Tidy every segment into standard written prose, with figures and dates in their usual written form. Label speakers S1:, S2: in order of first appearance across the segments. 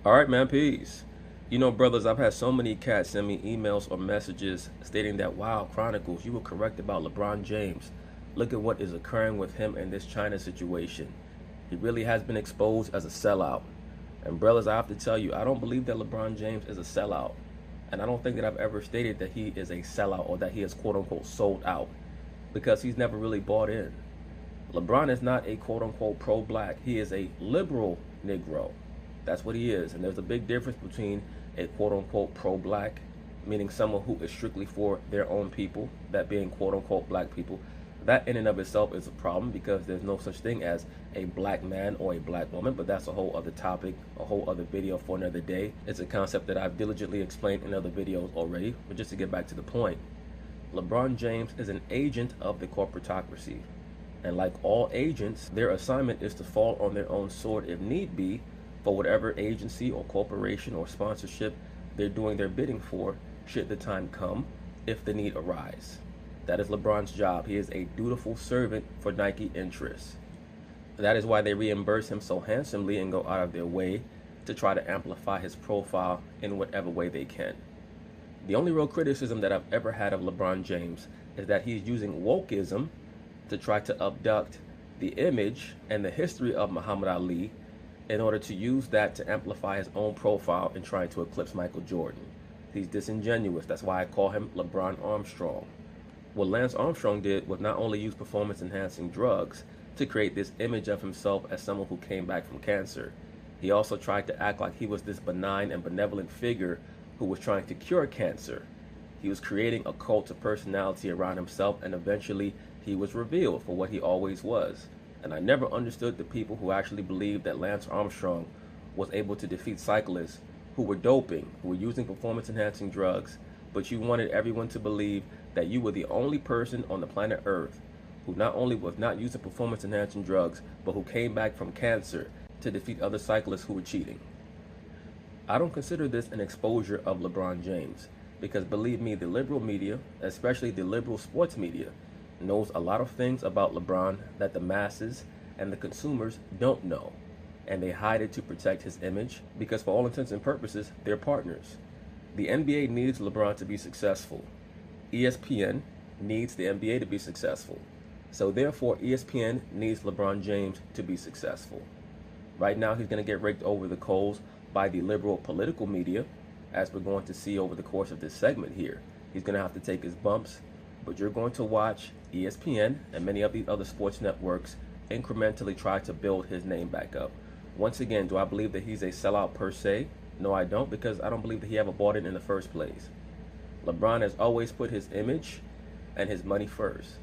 S1: All right, man, peace. You know, brothers, I've had so many cats send me emails or messages stating that, wow, Chronicles, you were correct about LeBron James. Look at what is occurring with him in this China situation. He really has been exposed as a sellout. And brothers, I have to tell you, I don't believe that LeBron James is a sellout. And I don't think that I've ever stated that he is a sellout or that he is quote unquote sold out, because he's never really bought in. LeBron is not a quote unquote pro-black. He is a liberal Negro. That's what he is. And there's a big difference between a quote unquote pro-black, meaning someone who is strictly for their own people, that being quote unquote black people. That in and of itself is a problem, because there's no such thing as a black man or a black woman, but that's a whole other topic, a whole other video for another day. It's a concept that I've diligently explained in other videos already, but just to get back to the point, LeBron James is an agent of the corporatocracy. And like all agents, their assignment is to fall on their own sword if need be for whatever agency or corporation or sponsorship they're doing their bidding for, should the time come, if the need arise. That is LeBron's job. He is a dutiful servant for Nike interests. That is why they reimburse him so handsomely and go out of their way to try to amplify his profile in whatever way they can. The only real criticism that I've ever had of LeBron James is that he's using wokeism to try to abduct the image and the history of Muhammad Ali in order to use that to amplify his own profile and trying to eclipse Michael Jordan. He's disingenuous. That's why I call him LeBron Armstrong. What Lance Armstrong did was not only use performance-enhancing drugs to create this image of himself as someone who came back from cancer, he also tried to act like he was this benign and benevolent figure who was trying to cure cancer. He was creating a cult of personality around himself, and eventually he was revealed for what he always was. And I never understood the people who actually believed that Lance Armstrong was able to defeat cyclists who were doping, who were using performance-enhancing drugs, but you wanted everyone to believe that you were the only person on the planet Earth who not only was not using performance-enhancing drugs, but who came back from cancer to defeat other cyclists who were cheating. I don't consider this an exposure of LeBron James, because believe me, the liberal media, especially the liberal sports media, knows a lot of things about LeBron that the masses and the consumers don't know, and they hide it to protect his image, because for all intents and purposes, they're partners. The NBA needs LeBron to be successful. ESPN needs the NBA to be successful. So therefore, ESPN needs LeBron James to be successful. Right now, he's going to get raked over the coals by the liberal political media, as we're going to see over the course of this segment here. He's going to have to take his bumps, but you're going to watch ESPN and many of these other sports networks incrementally try to build his name back up. Once again, do I believe that he's a sellout per se? No, I don't, because I don't believe that he ever bought it in the first place. LeBron has always put his image and his money first.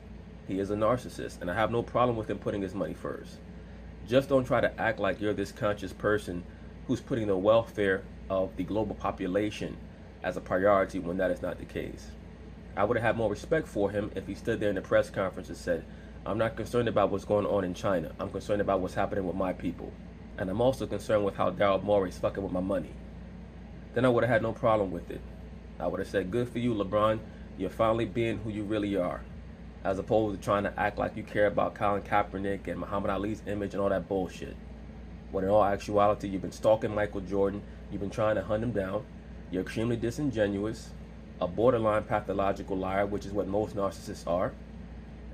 S1: He is a narcissist, and I have no problem with him putting his money first. Just don't try to act like you're this conscious person who's putting the welfare of the global population as a priority when that is not the case. I would have had more respect for him if he stood there in the press conference and said, I'm not concerned about what's going on in China. I'm concerned about what's happening with my people. And I'm also concerned with how Daryl Morey's fucking with my money. Then I would have had no problem with it. I would have said, good for you, LeBron. You're finally being who you really are, as opposed to trying to act like you care about Colin Kaepernick and Muhammad Ali's image and all that bullshit. When in all actuality, you've been stalking Michael Jordan. You've been trying to hunt him down. You're extremely disingenuous, a borderline pathological liar, which is what most narcissists are.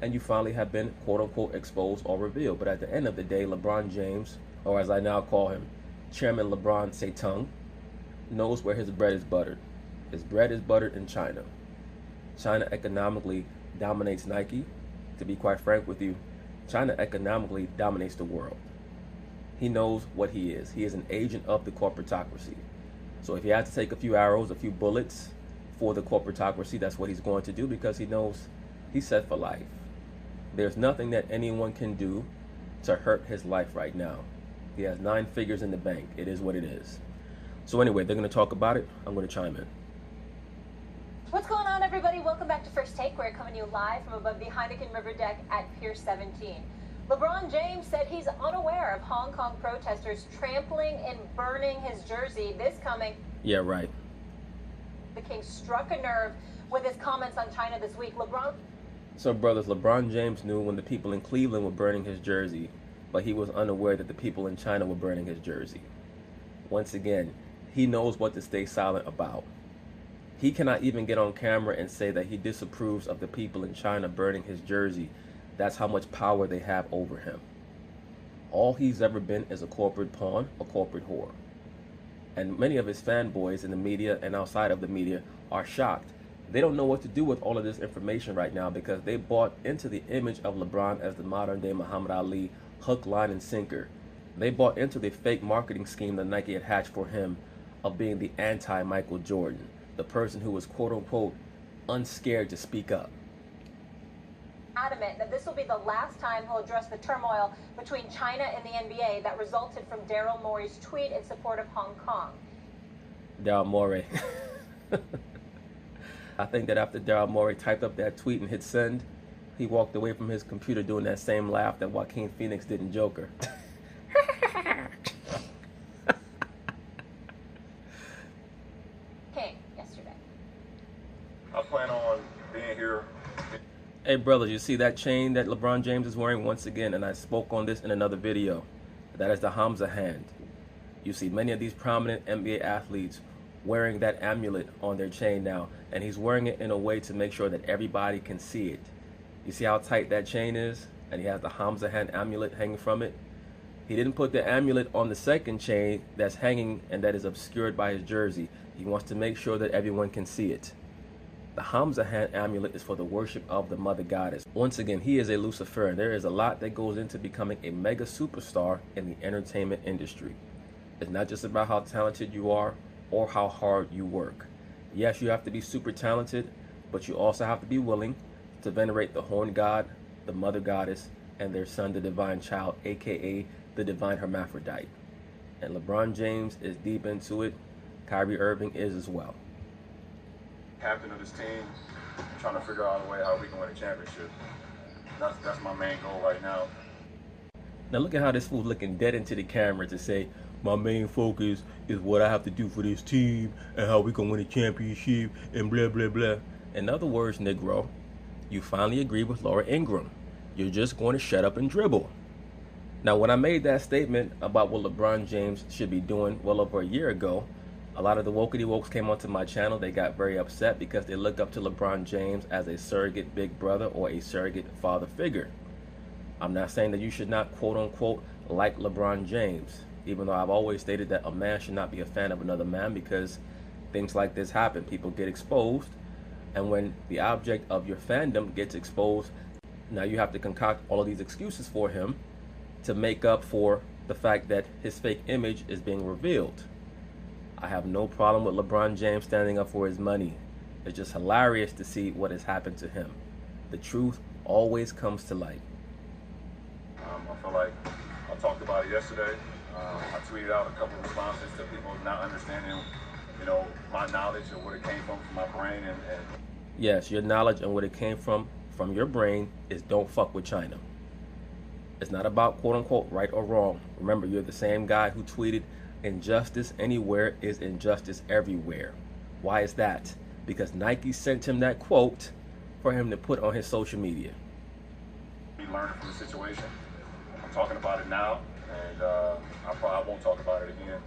S1: And you finally have been, quote unquote, exposed or revealed. But at the end of the day, LeBron James, or as I now call him, Chairman LeBron ZEDONG, knows where his bread is buttered. His bread is buttered in China. China economically dominates Nike. To be quite frank with you, China economically dominates the world. He knows what he is. He is an agent of the corporatocracy. So if he has to take a few arrows, a few bullets for the corporatocracy, that's what he's going to do, because he knows he's set for life. There's nothing that anyone can do to hurt his life right now. He has 9 figures in the bank. It is what it is. So anyway, they're going to talk about it. I'm going to chime in.
S2: What's going on, everybody? Welcome back to First Take. We're coming to you live from above the Heineken River deck at Pier 17. LeBron James said he's unaware of Hong Kong protesters trampling and burning his jersey. This coming.
S1: Yeah, right.
S2: The King struck a nerve with his comments on China this week.
S1: So, brothers, LeBron James knew when the people in Cleveland were burning his jersey, but he was unaware that the people in China were burning his jersey. Once again, he knows what to stay silent about. He cannot even get on camera and say that he disapproves of the people in China burning his jersey. That's how much power they have over him. All he's ever been is a corporate pawn, a corporate whore. And many of his fanboys in the media and outside of the media are shocked. They don't know what to do with all of this information right now because they bought into the image of LeBron as the modern day Muhammad Ali, hook, line, and sinker. They bought into the fake marketing scheme that Nike had hatched for him of being the anti-Michael Jordan, the person who was quote-unquote unscared to speak up.
S2: Adamant that this will be the last time he'll address the turmoil between China and the NBA that resulted from Daryl Morey's tweet in support of Hong Kong.
S1: Daryl Morey. I think that after Daryl Morey typed up that tweet and hit send, he walked away from his computer doing that same laugh that Joaquin Phoenix did in Joker.
S2: Yesterday.
S3: I plan on being here.
S1: Hey brothers, you see that chain that LeBron James is wearing once again, and I spoke on this in another video. That is the Hamza hand. You see many of these prominent NBA athletes wearing that amulet on their chain now, and he's wearing it in a way to make sure that everybody can see it. You see how tight that chain is? And he has the Hamza hand amulet hanging from it. He didn't put the amulet on the second chain that's hanging and that is obscured by his jersey. He wants to make sure that everyone can see it. The Hamza hand amulet is for the worship of the mother goddess. Once again, he is a Luciferian. There is a lot that goes into becoming a mega superstar in the entertainment industry. It's not just about how talented you are or how hard you work. Yes, you have to be super talented, but you also have to be willing to venerate the horn god, the mother goddess, and their son, the divine child, aka the divine hermaphrodite. And LeBron James is deep into it. Kyrie Irving is as well.
S3: Captain of this team, trying to figure out a way how we can win a championship. That's my main goal right now.
S1: Now look at how this fool's looking dead into the camera to say, my main focus is what I have to do for this team and how we can win a championship and blah, blah, blah. In other words, Negro, you finally agree with Laura Ingraham. You're just going to shut up and dribble. Now, when I made that statement about what LeBron James should be doing well over a year ago, a lot of the wokey wokes came onto my channel. They got very upset because they look up to LeBron James as a surrogate big brother or a surrogate father figure. I'm not saying that you should not quote unquote like LeBron James, even though I've always stated that a man should not be a fan of another man because things like this happen. People get exposed, and when the object of your fandom gets exposed, now you have to concoct all of these excuses for him to make up for the fact that his fake image is being revealed. I have no problem with LeBron James standing up for his money. It's just hilarious to see what has happened to him. The truth always comes to light.
S3: I feel like I talked about it yesterday. I tweeted out a couple of responses to people not understanding, my knowledge of where it came from my brain. And
S1: yes, your knowledge and what it came from your brain is don't fuck with China. It's not about quote unquote right or wrong. Remember, you're the same guy who tweeted, injustice anywhere is injustice everywhere. Why is that? Because Nike sent him that quote for him to put on his social media.
S3: We learned from the situation. I'm talking about it now, and I probably won't talk about it again.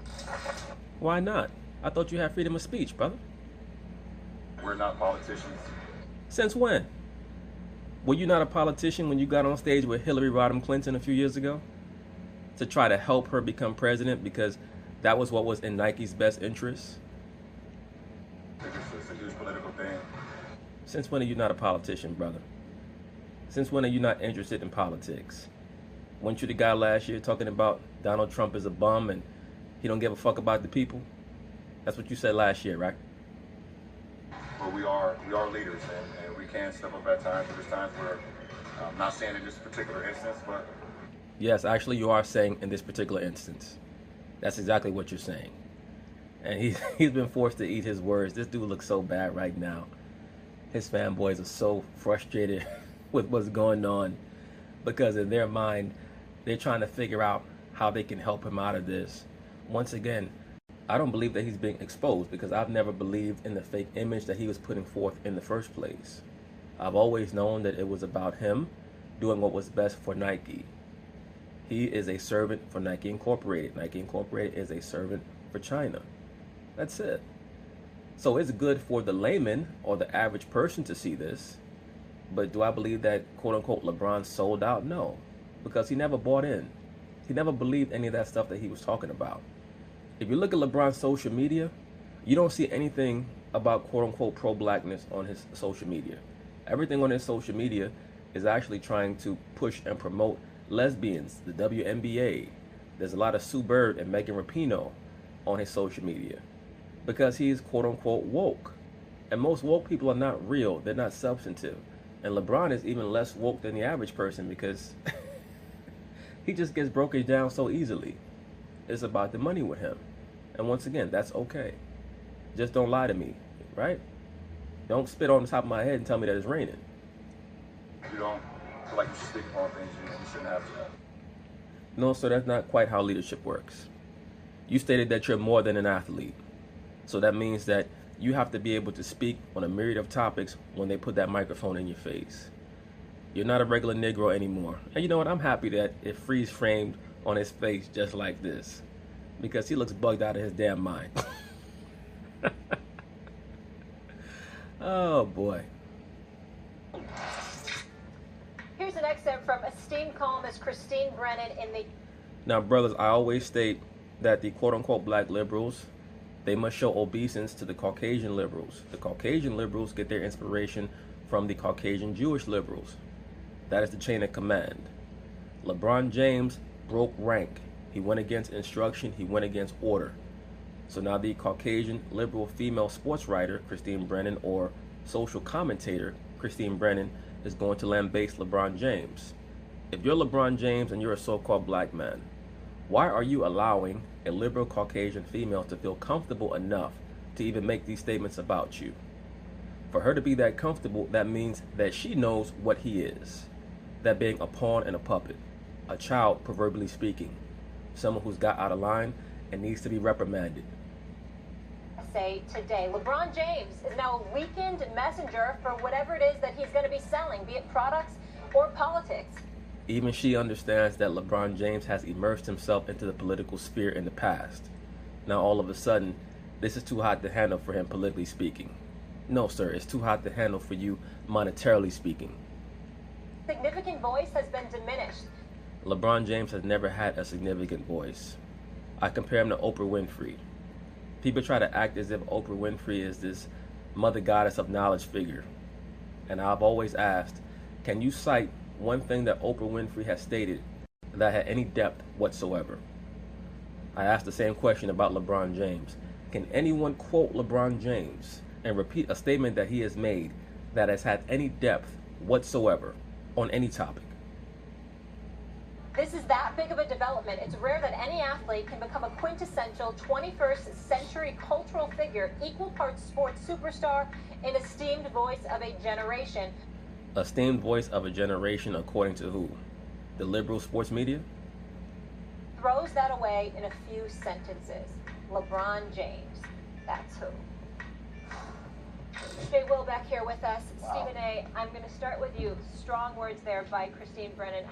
S1: Why not? I thought you had freedom of speech, brother.
S3: We're not politicians.
S1: Since when? Were you not a politician when you got on stage with Hillary Rodham Clinton a few years ago to try to help her become president because that was what was in Nike's best interest?
S3: It's a huge political thing.
S1: Since when are you not a politician, brother? Since when are you not interested in politics? Weren't you the guy last year talking about Donald Trump is a bum and he don't give a fuck about the people? That's what you said last year, right?
S3: But we are leaders, and we can step up at times. There's times where I'm not saying in this particular instance, but
S1: yes, actually you are saying in this particular instance. That's exactly what you're saying. And he's been forced to eat his words. This dude looks so bad right now. His fanboys are so frustrated with what's going on because in their mind, they're trying to figure out how they can help him out of this. Once again, I don't believe that he's being exposed because I've never believed in the fake image that he was putting forth in the first place. I've always known that it was about him doing what was best for Nike. He is a servant for Nike Incorporated. Nike Incorporated is a servant for China. That's it. So it's good for the layman or the average person to see this. But do I believe that, quote unquote, LeBron sold out? No, because he never bought in. He never believed any of that stuff that he was talking about. If you look at LeBron's social media, you don't see anything about, quote unquote, pro-blackness on his social media. Everything on his social media is actually trying to push and promote lesbians, the WNBA. There's a lot of Sue Bird and Megan Rapinoe on his social media because he's, quote unquote, woke. And most woke people are not real. They're not substantive. And LeBron is even less woke than the average person because he just gets broken down so easily. It's about the money with him. And once again, that's okay. Just don't lie to me, right? Don't spit on the top of my head and tell me that it's raining.
S3: You don't feel like you should speak upon things you shouldn't have to.
S1: No, sir, that's not quite how leadership works. You stated that you're more than an athlete. So that means that you have to be able to speak on a myriad of topics when they put that microphone in your face. You're not a regular Negro anymore. And you know what? I'm happy that it freeze framed on his face just like this, because he looks bugged out of his damn mind. Oh boy.
S2: Here's an excerpt from esteemed columnist Christine Brennan in the...
S1: Now, brothers, I always state that the quote-unquote black liberals, they must show obeisance to the Caucasian liberals. The Caucasian liberals get their inspiration from the Caucasian Jewish liberals. That is the chain of command. LeBron James broke rank. He went against instruction. He went against order. So now the Caucasian liberal female sports writer, Christine Brennan, or social commentator, Christine Brennan, is going to lambaste LeBron James. If you're LeBron James and you're a so-called black man, why are you allowing a liberal Caucasian female to feel comfortable enough to even make these statements about you? For her to be that comfortable, that means that she knows what he is. That being a pawn and a puppet, a child, proverbially speaking, someone who's got out of line and needs to be reprimanded.
S2: Say today, LeBron James is now a weakened messenger for whatever it is that he's going to be selling, be it products or politics.
S1: Even she understands that LeBron James has immersed himself into the political sphere in the past. Now all of a sudden, this is too hot to handle for him politically speaking. No, sir, it's too hot to handle for you monetarily speaking.
S2: Significant voice has been diminished.
S1: LeBron James has never had a significant voice. I compare him to Oprah Winfrey. People try to act as if Oprah Winfrey is this mother goddess of knowledge figure. And I've always asked, can you cite one thing that Oprah Winfrey has stated that had any depth whatsoever? I asked the same question about LeBron James. Can anyone quote LeBron James and repeat a statement that he has made that has had any depth whatsoever on any topic?
S2: This is that big of a development. It's rare that any athlete can become a quintessential 21st century cultural figure, equal parts sports superstar, and esteemed voice of a generation.
S1: Esteemed voice of a generation according to who? The liberal sports media?
S2: Throws that away in a few sentences. LeBron James. That's who. Jay Will back here with us. Wow. Stephen A., I'm going to start with you. Strong words there by Christine Brennan.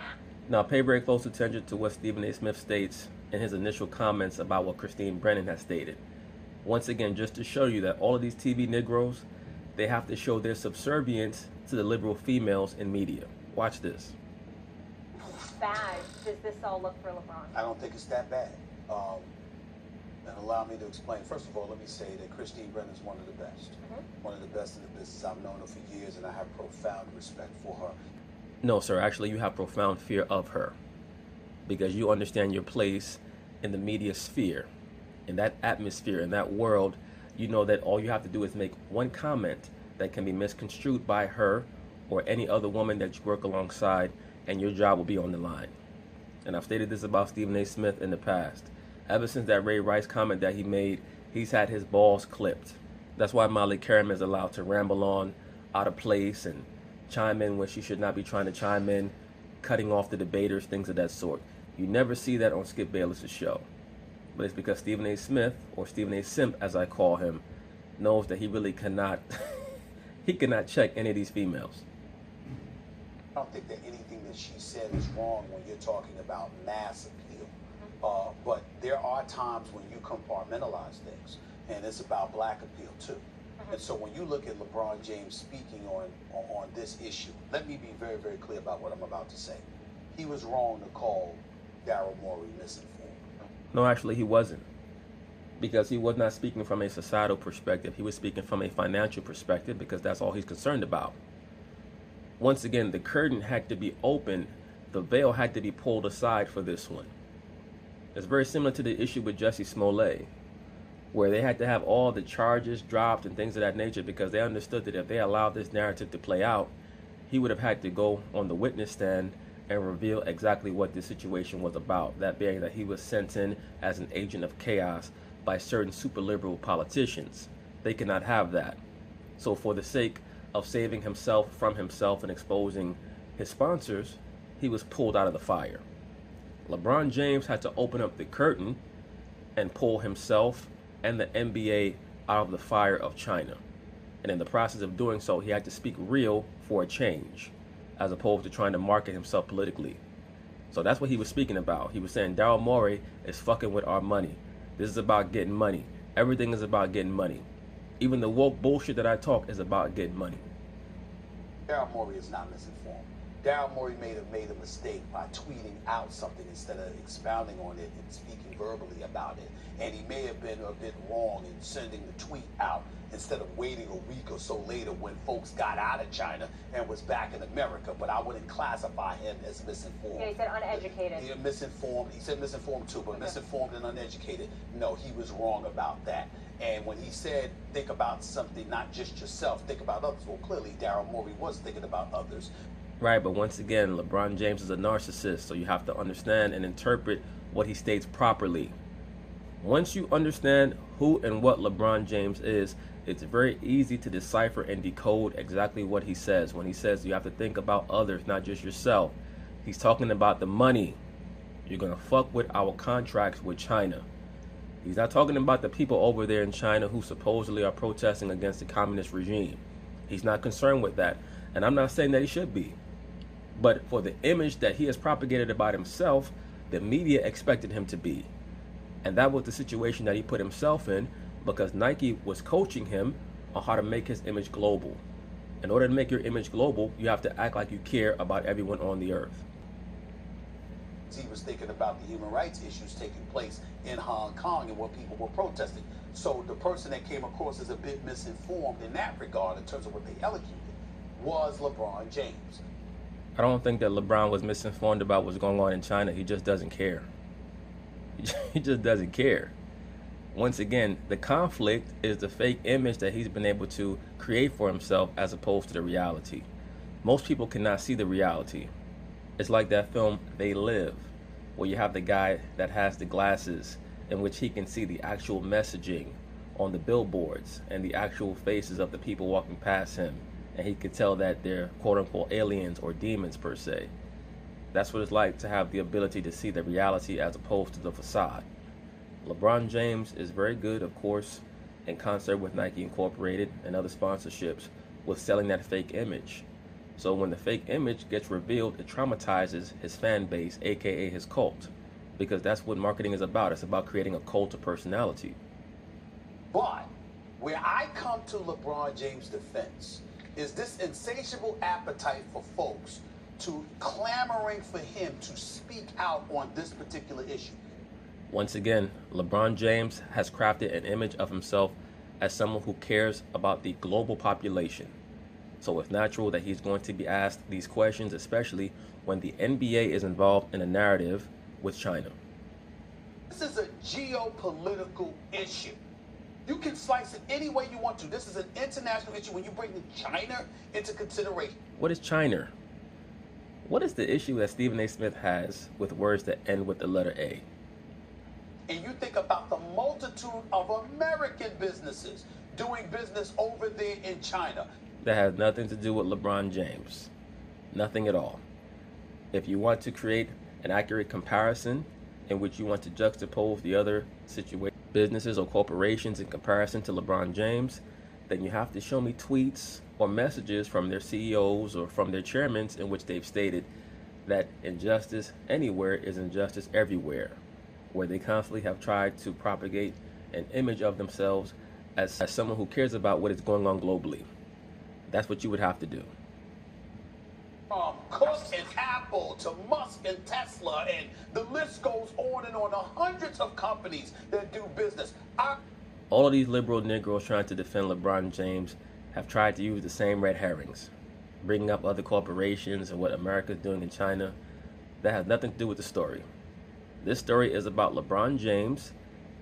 S1: Now, pay very close attention to what Stephen A. Smith states in his initial comments about what Christine Brennan has stated. Once again, just to show you that all of these TV Negroes, they have to show their subservience to the liberal females in media. Watch this.
S2: Bad does this all look for LeBron?
S4: I don't think it's that bad. And allow me to explain. First of all, let me say that Christine Brennan is one of the best. One of the best in the business. I've known her for years, and I have profound respect for her.
S1: No, sir. Actually, you have profound fear of her because you understand your place in the media sphere, in that atmosphere, in that world. You know that all you have to do is make one comment that can be misconstrued by her or any other woman that you work alongside, and your job will be on the line. And I've stated this about Stephen A. Smith in the past. Ever since that Ray Rice comment that he made, he's had his balls clipped. That's why Molly Karam is allowed to ramble on out of place and chime in when she should not be trying to chime in, cutting off the debaters, things of that sort. You never see that on Skip Bayless's show. But it's because Stephen A. Smith, or Stephen A. Simp as I call him, knows that he really cannot, he cannot check any of these females.
S4: I don't think that anything that she said is wrong when you're talking about mass appeal. But there are times when you compartmentalize things, and it's about black appeal too. And so when you look at LeBron James speaking on this issue, let me be very, very clear about what I'm about to say. He was wrong to call Daryl Morey misinformed.
S1: No, actually, he wasn't. Because he was not speaking from a societal perspective. He was speaking from a financial perspective because that's all he's concerned about. Once again, the curtain had to be opened. The veil had to be pulled aside for this one. It's very similar to the issue with Jussie Smollett, where they had to have all the charges dropped and things of that nature because they understood that if they allowed this narrative to play out, he would have had to go on the witness stand and reveal exactly what this situation was about. That being that he was sent in as an agent of chaos by certain super liberal politicians. They cannot have that. So for the sake of saving himself from himself and exposing his sponsors, he was pulled out of the fire. LeBron James had to open up the curtain and pull himself and the NBA out of the fire of China. And in the process of doing so, he had to speak real for a change, as opposed to trying to market himself politically. So that's what he was speaking about. He was saying Daryl Morey is fucking with our money. This is about getting money. Everything is about getting money. Even the woke bullshit that I talk is about getting money.
S4: Daryl Morey is not misinformed. Daryl Morey made a mistake by tweeting out something instead of expounding on it and speaking verbally about it. And he may have been a bit wrong in sending the tweet out instead of waiting a week or so later when folks got out of China and was back in America. But I wouldn't classify him as misinformed.
S2: Yeah, he said uneducated.
S4: He misinformed. He said misinformed too, but okay. Misinformed and uneducated. No, he was wrong about that. And when he said, think about something, not just yourself, think about others. Well, clearly Daryl Morey was thinking about others.
S1: Right, but once again, LeBron James is a narcissist, so you have to understand and interpret what he states properly. Once you understand who and what LeBron James is, it's very easy to decipher and decode exactly what he says. When he says you have to think about others, not just yourself, he's talking about the money. You're going to fuck with our contracts with China. He's not talking about the people over there in China who supposedly are protesting against the communist regime. He's not concerned with that. And I'm not saying that he should be. But for the image that he has propagated about himself, the media expected him to be. And that was the situation that he put himself in because Nike was coaching him on how to make his image global. In order to make your image global, you have to act like you care about everyone on the earth.
S4: He was thinking about the human rights issues taking place in Hong Kong and what people were protesting. So the person that came across as a bit misinformed in that regard in terms of what they elocuted was LeBron James.
S1: I don't think that LeBron was misinformed about what's going on in China. He just doesn't care. He just doesn't care. Once again, the conflict is the fake image that he's been able to create for himself as opposed to the reality. Most people cannot see the reality. It's like that film, They Live, where you have the guy that has the glasses in which he can see the actual messaging on the billboards and the actual faces of the people walking past him. And he could tell that they're quote-unquote aliens or demons per se. That's what it's like to have the ability to see the reality as opposed to the facade. LeBron James is very good, of course, in concert with Nike Incorporated and other sponsorships with selling that fake image. So when the fake image gets revealed, it traumatizes his fan base, aka his cult, because that's what marketing is about. It's about creating a cult of personality.
S4: But where I come to LeBron James' defense is this insatiable appetite for folks to clamoring for him to speak out on this particular issue.
S1: Once again, LeBron James has crafted an image of himself as someone who cares about the global population. So it's natural that he's going to be asked these questions, especially when the NBA is involved in a narrative with China.
S4: This is a geopolitical issue. You can slice it any way you want to. This is an international issue when you bring China into consideration.
S1: What is China? What is the issue that Stephen A. Smith has with words that end with the letter A?
S4: And you think about the multitude of American businesses doing business over there in China.
S1: That has nothing to do with LeBron James. Nothing at all. If you want to create an accurate comparison in which you want to juxtapose the other businesses or corporations in comparison to LeBron James, then you have to show me tweets or messages from their CEOs or from their chairmen in which they've stated that injustice anywhere is injustice everywhere. where they constantly have tried to propagate an image of themselves as someone who cares about what is going on globally. That's what you would have to do.
S4: From Cook and Apple to Musk and Tesla, and the list goes on and on. The hundreds of companies that do business.
S1: All of these liberal Negroes trying to defend LeBron James have tried to use the same red herrings, bringing up other corporations and what America's doing in China. That has nothing to do with the story. This story is about LeBron James,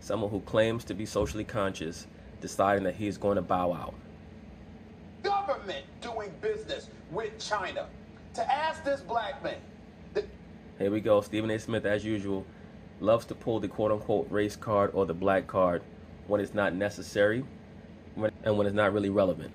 S1: someone who claims to be socially conscious, deciding that he's going to bow out.
S4: Government doing business with China. To ask this black man.
S1: Here we go. Stephen A. Smith, as usual, loves to pull the quote-unquote race card or the black card when it's not necessary and when it's not really relevant.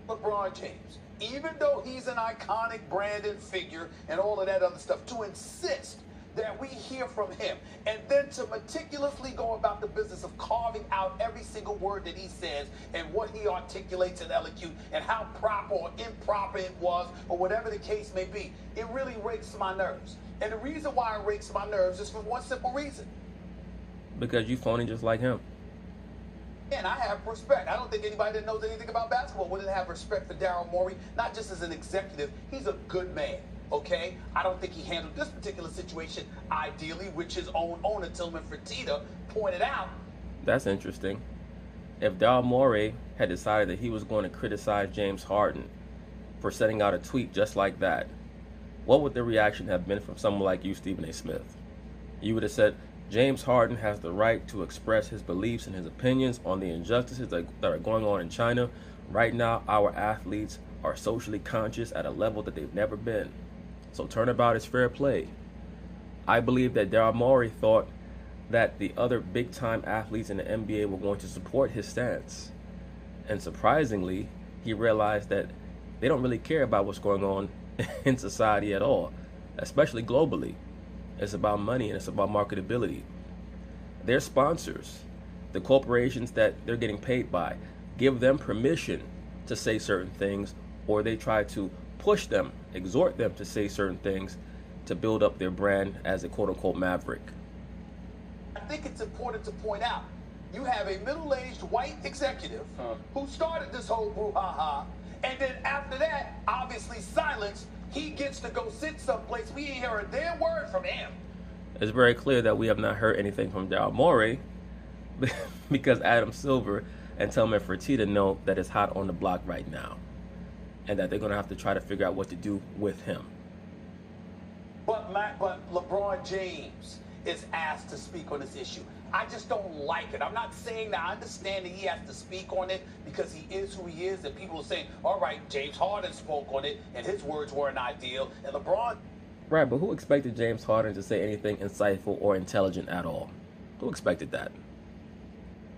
S4: LeBron James, even though he's an iconic branded figure and all of that other stuff, to insist that we hear from him and then to meticulously go about the business of carving out every single word that he says and what he articulates and elocution and how proper or improper it was or whatever the case may be, it really rakes my nerves. And the reason why it rakes my nerves is for one simple reason.
S1: Because you phony just like him.
S4: And I have respect. I don't think anybody that knows anything about basketball wouldn't have respect for Daryl Morey, not just as an executive. He's a good man. Okay, I don't think he handled this particular situation ideally, which his own owner, Tillman Fertitta, pointed out.
S1: That's interesting. If Daryl Morey had decided that he was going to criticize James Harden for sending out a tweet just like that, what would the reaction have been from someone like you, Stephen A. Smith? You would have said, James Harden has the right to express his beliefs and his opinions on the injustices that are going on in China. Right now, our athletes are socially conscious at a level that they've never been. So turnabout is fair play. I believe that Daryl Morey thought that the other big-time athletes in the NBA were going to support his stance. And surprisingly, he realized that they don't really care about what's going on in society at all, especially globally. It's about money and it's about marketability. Their sponsors, the corporations that they're getting paid by, give them permission to say certain things, or they try to push them, exhort them to say certain things to build up their brand as a quote-unquote maverick.
S4: I think it's important to point out, you have a middle-aged white executive who started this whole brouhaha, and then after that, obviously silence, he gets to go sit someplace. We ain't heard a damn word from him.
S1: It's very clear that we have not heard anything from Daryl Morey because Adam Silver and Tillman Fertitta know that it's hot on the block right now, and that they're going to have to try to figure out what to do with him.
S4: But LeBron James is asked to speak on this issue. I just don't like it. I'm not saying that I understand that he has to speak on it because he is who he is, and people are saying, all right, James Harden spoke on it, and his words weren't ideal, and LeBron...
S1: Right, but who expected James Harden to say anything insightful or intelligent at all? Who expected that?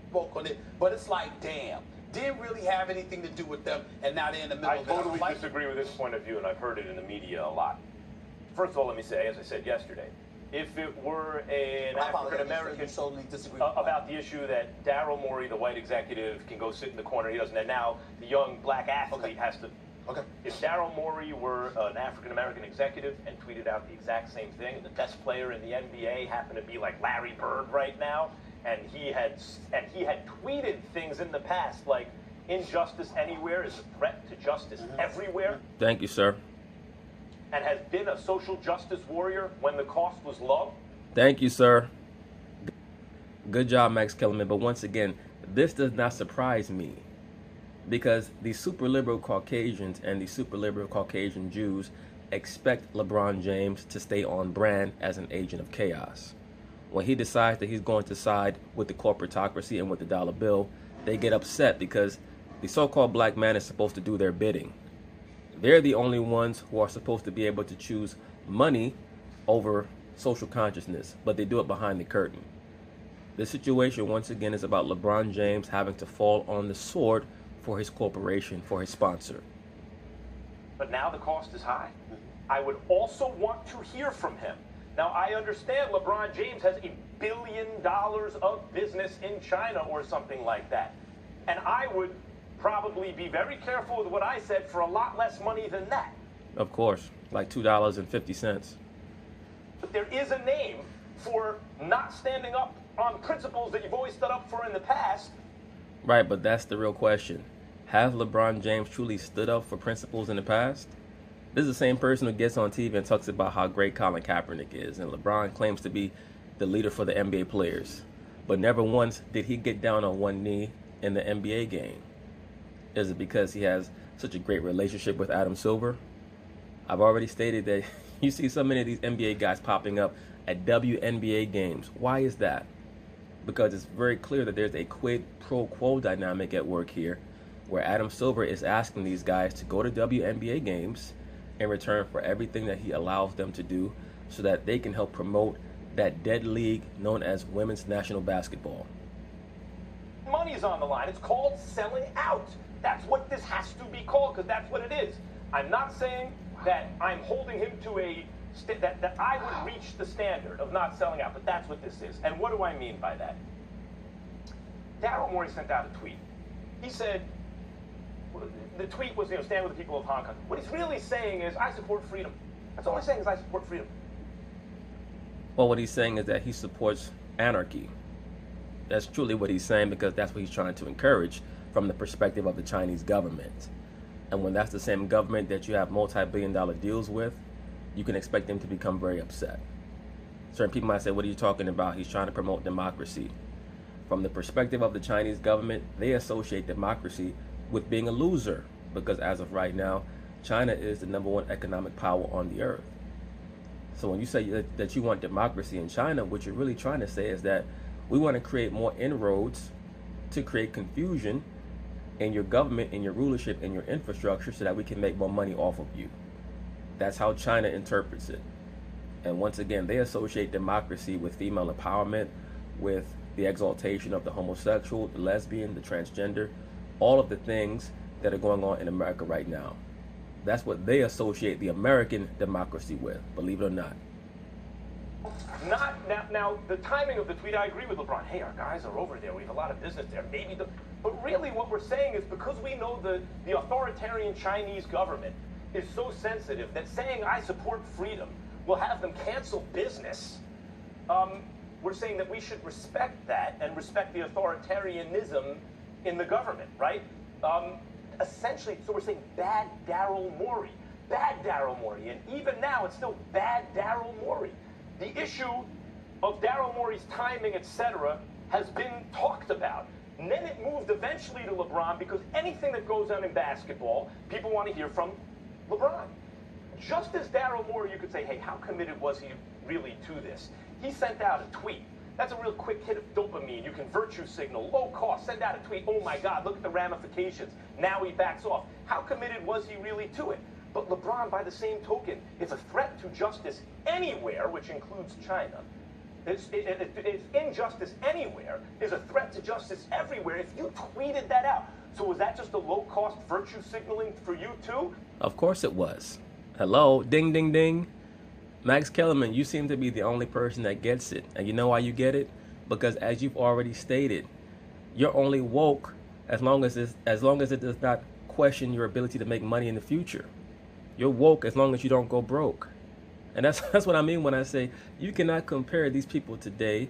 S4: Spoke on it, but it's like, damn. Didn't really have anything to do with them, and now they're in the middle of it.
S5: I totally disagree with this point of view, and I've heard it in the media a lot. First of all, let me say, as I said yesterday, if it were an African-American about the issue that Daryl Morey, the white executive, can go sit in the corner, he doesn't, and now the young black athlete has to...
S4: Okay.
S5: If Daryl Morey were an African-American executive and tweeted out the exact same thing, and the best player in the NBA happened to be like Larry Bird right now, and he had tweeted things in the past like injustice anywhere is a threat to justice everywhere.
S1: Thank you, sir.
S5: And has been a social justice warrior when the cost was low.
S1: Thank you, sir. Good job, Max Kellerman. But once again, this does not surprise me, because the super liberal Caucasians and the super liberal Caucasian Jews expect LeBron James to stay on brand as an agent of chaos. When he decides that he's going to side with the corporatocracy and with the dollar bill, they get upset because the so-called black man is supposed to do their bidding. They're the only ones who are supposed to be able to choose money over social consciousness, but they do it behind the curtain. This situation, once again, is about LeBron James having to fall on the sword for his corporation, for his sponsor.
S5: But now the cost is high. I would also want to hear from him. Now, I understand LeBron James has $1 billion of business in China or something like that. And I would probably be very careful with what I said for a lot less money than that.
S1: Of course, like $2.50.
S5: But there is a name for not standing up on principles that you've always stood up for in the past.
S1: Right, but that's the real question. Has LeBron James truly stood up for principles in the past? This is the same person who gets on TV and talks about how great Colin Kaepernick is, and LeBron claims to be the leader for the NBA players. But never once did he get down on one knee in the NBA game. Is it because he has such a great relationship with Adam Silver? I've already stated that you see so many of these NBA guys popping up at WNBA games. Why is that? Because it's very clear that there's a quid pro quo dynamic at work here, where Adam Silver is asking these guys to go to WNBA games in return for everything that he allows them to do so that they can help promote that dead league known as women's national basketball.
S5: Money's on the line. It's called selling out. That's what this has to be called, because that's what it is. I'm not saying that I'm holding him to that I would reach the standard of not selling out, but that's what this is. And what do I mean by that? Daryl Morey sent out a tweet. He said, the tweet was, stand with the people of Hong Kong. What he's really saying is, I support freedom. That's all he's saying is, I support freedom.
S1: Well, what he's saying is that he supports anarchy. That's truly what he's saying, because that's what he's trying to encourage from the perspective of the Chinese government. And when that's the same government that you have multi-billion-dollar deals with, you can expect them to become very upset. Certain people might say, what are you talking about? He's trying to promote democracy. From the perspective of the Chinese government, they associate democracy with being a loser, because as of right now, China is the #1 economic power on the earth. So when you say that you want democracy in China, what you're really trying to say is that we want to create more inroads to create confusion in your government, in your rulership, in your infrastructure, so that we can make more money off of you. That's how China interprets it. And once again, they associate democracy with female empowerment, with the exaltation of the homosexual, the lesbian, the transgender, all of the things that are going on in America right now. That's what they associate the American democracy with, believe it or not.
S5: Now, the timing of the tweet, I agree with LeBron. Hey, our guys are over there. We have a lot of business there. But really what we're saying is, because we know the authoritarian Chinese government is so sensitive that saying I support freedom will have them cancel business, we're saying that we should respect that and respect the authoritarianism in the government, right? Essentially, so we're saying bad Daryl Morey. Bad Daryl Morey. And even now, it's still bad Daryl Morey. The issue of Daryl Morey's timing, etc., has been talked about. And then it moved eventually to LeBron, because anything that goes on in basketball, people want to hear from LeBron. Just as Daryl Morey, you could say, hey, how committed was he really to this? He sent out a tweet. That's a real quick hit of dopamine. You can virtue signal, low cost, send out a tweet. Oh my God, look at the ramifications. Now he backs off. How committed was he really to it? But LeBron, by the same token, is a threat to justice anywhere, which includes China. It's injustice anywhere is a threat to justice everywhere. If you tweeted that out, so was that just a low-cost virtue signaling for you too?
S1: Of course it was. Hello, ding, ding, ding. Max Kellerman, you seem to be the only person that gets it. And you know why you get it? Because as you've already stated, you're only woke as long as it does not question your ability to make money in the future. You're woke as long as you don't go broke. And that's what I mean when I say you cannot compare these people today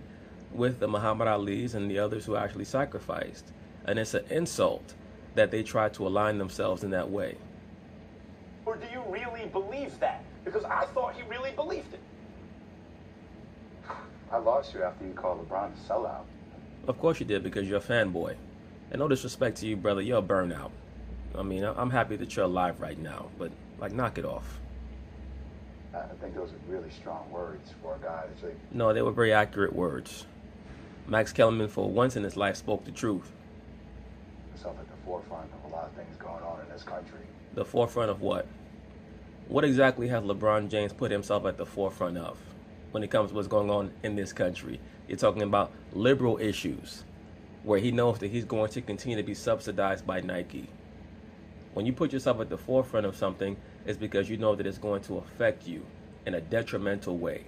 S1: with the Muhammad Ali's and the others who actually sacrificed. And it's an insult that they try to align themselves in that way.
S5: Or do you really believe that? Because I thought he really believed it.
S6: I lost you after you called LeBron a sellout.
S1: Of course you did, because you're a fanboy. And no disrespect to you, brother, you're a burnout. I mean, I'm happy that you're alive right now, but, like, knock it off.
S6: I think those are really strong words for a guy that's like...
S1: No, they were very accurate words. Max Kellerman, for once in his life, spoke the truth.
S6: Himself at the forefront of a lot of things going on in this country.
S1: The forefront of what? What exactly has LeBron James put himself at the forefront of when it comes to what's going on in this country? You're talking about liberal issues, where he knows that he's going to continue to be subsidized by Nike. When you put yourself at the forefront of something, it's because you know that it's going to affect you in a detrimental way.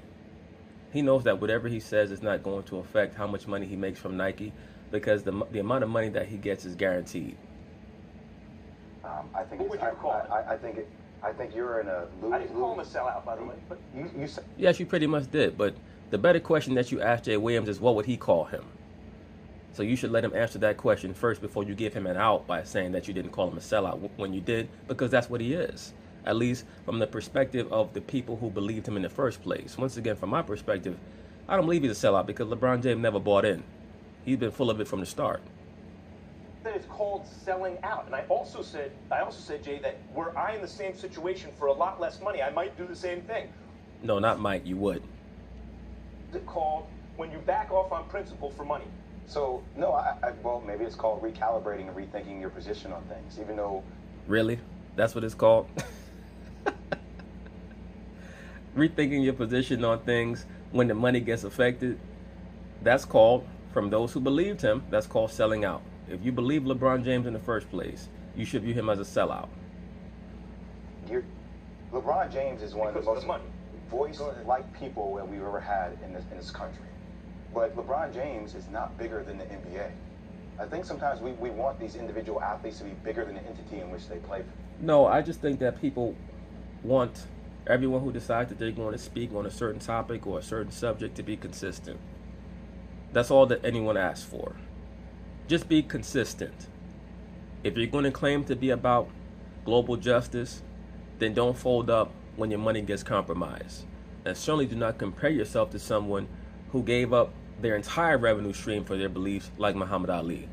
S1: He knows that whatever he says is not going to affect how much money he makes from Nike, because the amount of money that he gets is guaranteed.
S6: I think
S5: What would you call it?
S6: I think you're in a lose.
S5: I didn't call him a sellout, by the way. But
S6: You said...
S1: Yes, you pretty much did, but The better question that you ask Jay Williams is, what would he call him? So you should let him answer that question first before you give him an out by saying that you didn't call him a sellout when you did, because that's what he is. At least from the perspective of the people who believed him in the first place. Once again, from my perspective, I don't believe he's a sellout because LeBron James never bought in. He's been full of it from the start.
S5: That it's called selling out. And I also said, Jay, that were I in the same situation for a lot less money, I might do the same thing.
S1: No, not Mike, you would.
S5: It's called when you back off on principle for money.
S6: So, no, well, maybe it's called recalibrating and rethinking your position on things, even though...
S1: Really? That's what it's called? Rethinking your position on things when the money gets affected, that's called, from those who believed him, that's called selling out. If you believe LeBron James in the first place, you should view him as a sellout.
S6: LeBron James is one of the most
S5: money.
S6: voice-like people that we've ever had in this country. But LeBron James is not bigger than the NBA. I think sometimes we want these individual athletes to be bigger than the entity in which they play.
S1: No, I just think that people want everyone who decides that they're going to speak on a certain topic or a certain subject to be consistent. That's all that anyone asks for. Just be consistent. If you're going to claim to be about global justice, then don't fold up when your money gets compromised. And certainly do not compare yourself to someone who gave up their entire revenue stream for their beliefs, like Muhammad Ali.